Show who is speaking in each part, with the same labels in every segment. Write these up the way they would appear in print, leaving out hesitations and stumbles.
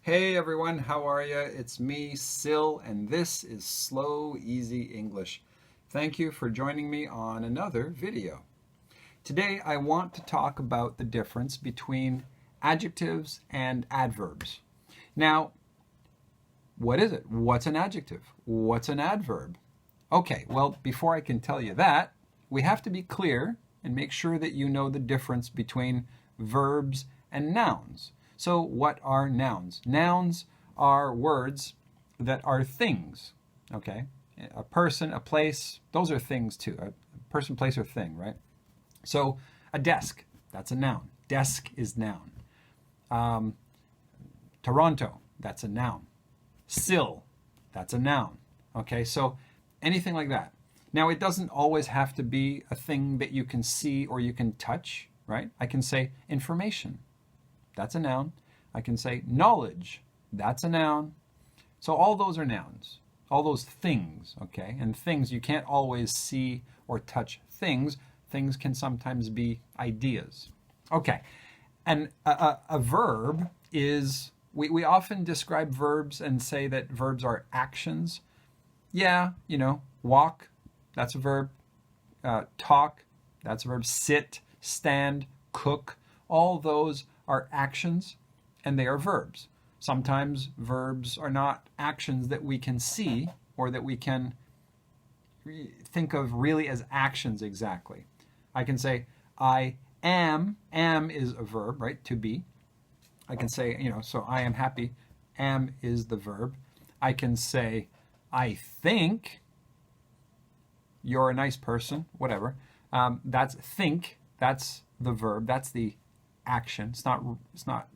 Speaker 1: Hey everyone, how are you? It's me, Sil, and this is Slow Easy English. Thank you for joining me on another video. Today I want to talk about the difference between adjectives and adverbs. Now, what is it? What's an adjective? What's an adverb? Okay, well, before I can tell you that, we have to be clear and make sure that you know the difference between verbs and nouns. So what are nouns? Nouns are words that are things, okay? A person, a place, those are things too. A person, place, or thing, right? So a desk, that's a noun. Desk is noun. Toronto, that's a noun. Sill, that's a noun. Okay, so anything like that. Now, it doesn't always have to be a thing that you can see or you can touch, right? I can say information. That's a noun. I can say knowledge. That's a noun. So all those are nouns. All those things, okay? And things, you can't always see or touch things. Things can sometimes be ideas. Okay, and a verb is, we often describe verbs and say that verbs are actions. Yeah, walk, that's a verb. Talk, that's a verb. Sit, stand, cook, all those are actions and they are verbs. Sometimes verbs are not actions that we can see or that we can think of really as actions exactly. I can say, I am. Am is a verb, right? To be. I can say, so I am happy. Am is the verb. I can say, I think you're a nice person, whatever. That's think. That's the verb. That's the action. It's not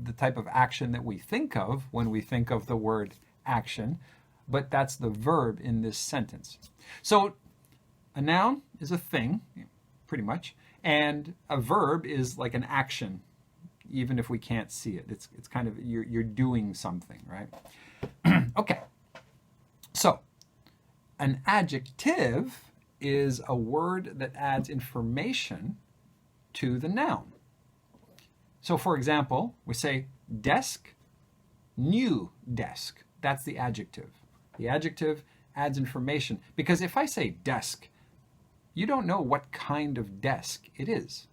Speaker 1: the type of action that we think of when we think of the word action, but that's the verb in this sentence. So a noun is a thing, pretty much, and a verb is like an action, even if we can't see it. It's kind of, you're doing something, right? Okay. So an adjective is a word that adds information to the noun. So for example, we say desk, new desk. That's the adjective. The adjective adds information because if I say desk, you don't know what kind of desk it is.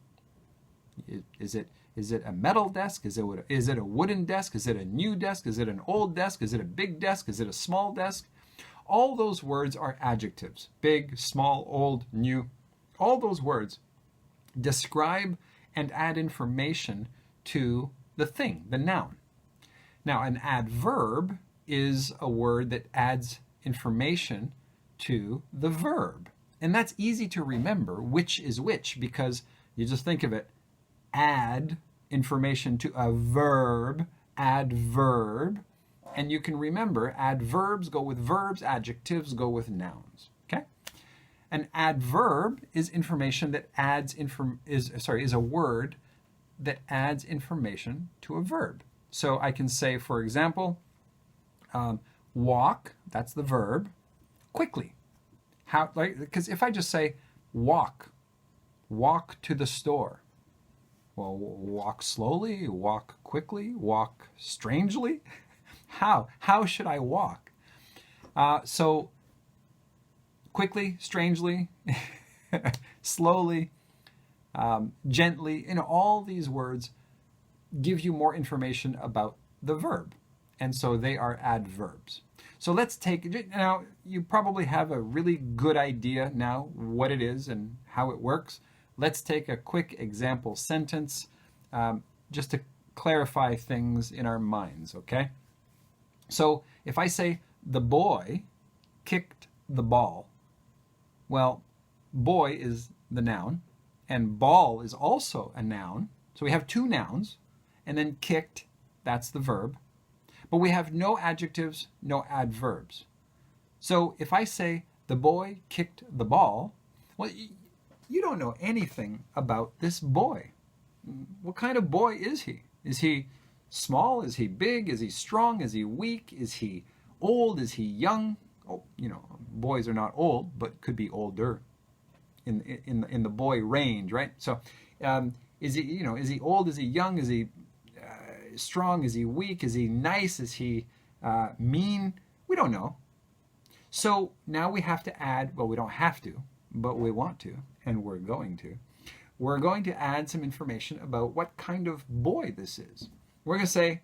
Speaker 1: Is it a metal desk? Is it a wooden desk? Is it a new desk? Is it an old desk? Is it a big desk? Is it a small desk? All those words are adjectives. Big, small, old, new. All those words describe and add information to the thing, the noun. Now, an adverb is a word that adds information to the verb. And that's easy to remember which is which because you just think of it, add information to a verb, adverb, and you can remember adverbs go with verbs, adjectives go with nouns. Okay? An adverb is information that adds is a word that adds information to a verb. So I can say, for example, walk, that's the verb, quickly. Because if I just say walk to the store. Well, walk slowly, walk quickly, walk strangely. How should I walk? So quickly, strangely, slowly, gently, all these words give you more information about the verb. And so they are adverbs. So let's take, now you probably have a really good idea now what it is and how it works. Let's take a quick example sentence just to clarify things in our minds, okay? So if I say, the boy kicked the ball, well, boy is the noun, and ball is also a noun. So we have two nouns, and then kicked, that's the verb. But we have no adjectives, no adverbs. So if I say, the boy kicked the ball, well, you don't know anything about this boy. What kind of boy is he? Is he small? Is he big? Is he strong? Is he weak? Is he old? Is he young? Oh, boys are not old, but could be older in the boy range, right? So is he old? Is he young? Is he strong? Is he weak? Is he nice? Is he mean? We don't know. So now we have to add, well, we don't have to, but we want to, and we're going to. We're going to add some information about what kind of boy this is. We're going to say,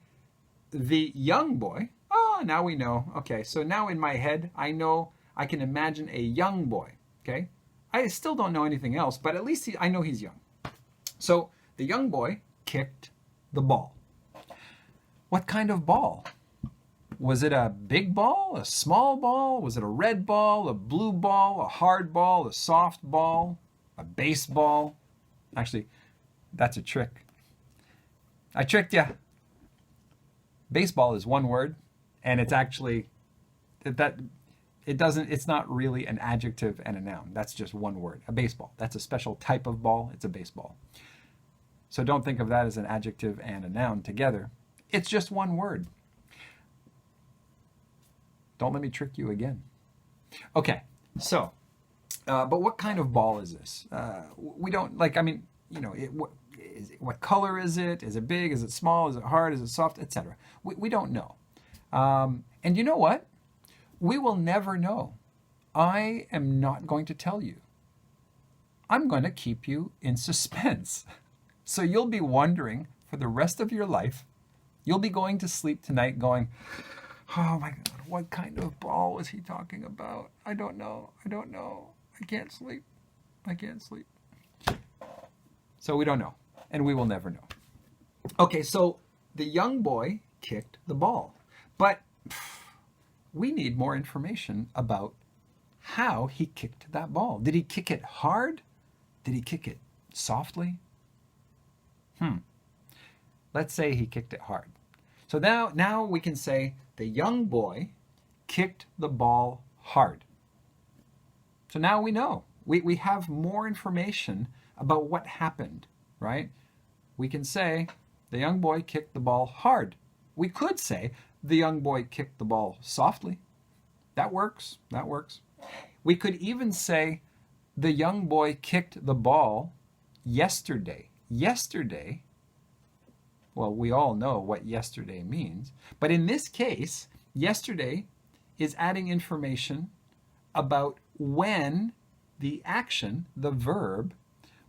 Speaker 1: the young boy. Oh, now we know. Okay, so now in my head, I know, I can imagine a young boy. Okay, I still don't know anything else, but at least I know he's young. So the young boy kicked the ball. What kind of ball? Was it a big ball, a small ball? Was it a red ball, a blue ball, a hard ball, a soft ball, a baseball? Actually, that's a trick. I tricked you. Baseball is one word, and it's actually it's not really an adjective and a noun. That's just one word. A baseball. That's a special type of ball. It's a baseball. So don't think of that as an adjective and a noun together. It's just one word. Don't let me trick you again. Okay, so, but what kind of ball is this? We don't, like, I mean, you know, what color is it? Is it big? Is it small? Is it hard? Is it soft? Etc. We don't know. And you know what? We will never know. I am not going to tell you. I'm going to keep you in suspense. So you'll be wondering for the rest of your life. You'll be going to sleep tonight going, oh my God, what kind of ball was he talking about? I don't know. I don't know. I can't sleep. I can't sleep. So we don't know, and we will never know. Okay, so the young boy kicked the ball, but we need more information about how he kicked that ball. Did he kick it hard? Did he kick it softly? Let's say he kicked it hard. So now we can say the young boy kicked the ball hard. So now we know. We have more information about what happened, right? We can say the young boy kicked the ball hard. We could say the young boy kicked the ball softly. That works. That works. We could even say the young boy kicked the ball yesterday. Yesterday. Well, we all know what yesterday means. But in this case, yesterday is adding information about when the action, the verb,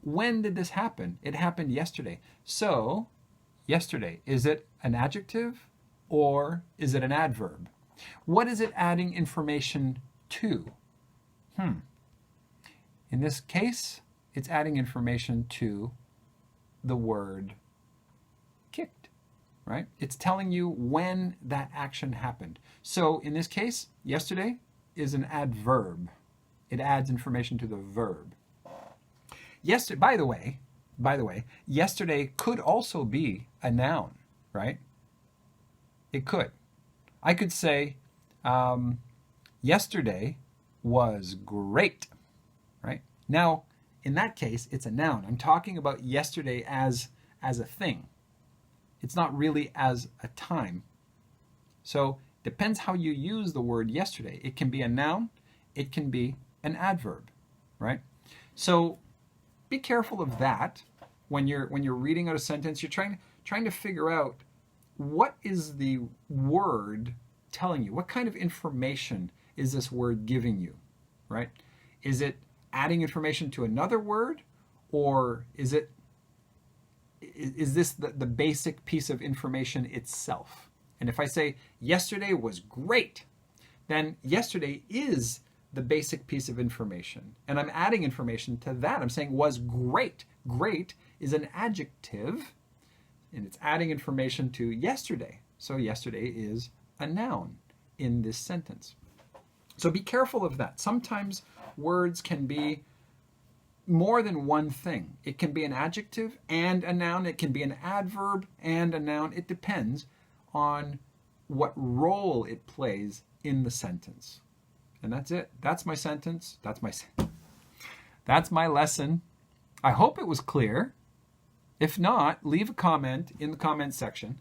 Speaker 1: when did this happen? It happened yesterday. So, yesterday, is it an adjective or is it an adverb? What is it adding information to? In this case, it's adding information to the word kicked, right? It's telling you when that action happened. So in this case, yesterday is an adverb. It adds information to the verb. Yesterday, by the way, yesterday could also be a noun, right? It could. I could say, yesterday was great, right? Now, in that case, it's a noun. I'm talking about yesterday as a thing. It's not really as a time. So, depends how you use the word yesterday. It can be a noun, it can be an adverb, right? So, be careful of that when you're reading out a sentence. You're trying to figure out what is the word telling you? What kind of information is this word giving you, right? Is it adding information to another word, or is this the basic piece of information itself? And if I say yesterday was great, then yesterday is the basic piece of information. And I'm adding information to that. I'm saying was great. Great is an adjective, and it's adding information to yesterday. So yesterday is a noun in this sentence. So be careful of that. Sometimes words can be more than one thing. It can be an adjective and a noun. It can be an adverb and a noun. It depends on what role it plays in the sentence. And that's it. That's my sentence. That's my lesson. I hope it was clear. If not, leave a comment in the comment section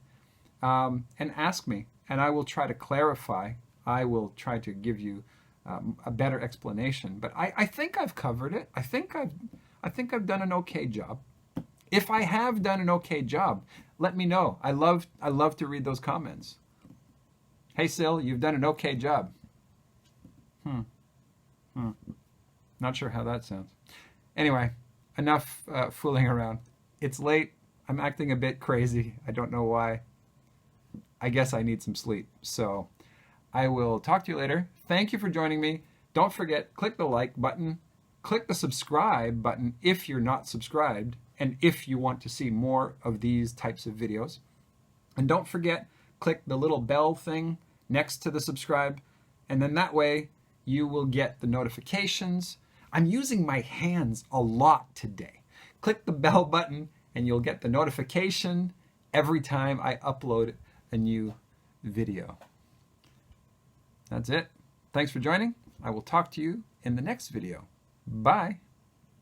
Speaker 1: and ask me, and I will try to clarify. I will try to give you a better explanation. But I think I've covered it. I think I've done an okay job. If I have done an okay job, let me know. I love to read those comments. Hey, Sil, you've done an okay job. Not sure how that sounds. Anyway, enough fooling around. It's late. I'm acting a bit crazy. I don't know why. I guess I need some sleep. So I will talk to you later. Thank you for joining me. Don't forget, click the like button. Click the subscribe button if you're not subscribed and if you want to see more of these types of videos. And don't forget, click the little bell thing next to the subscribe, and then that way you will get the notifications. I'm using my hands a lot today. Click the bell button and you'll get the notification every time I upload a new video. That's it. Thanks for joining. I will talk to you in the next video. Bye.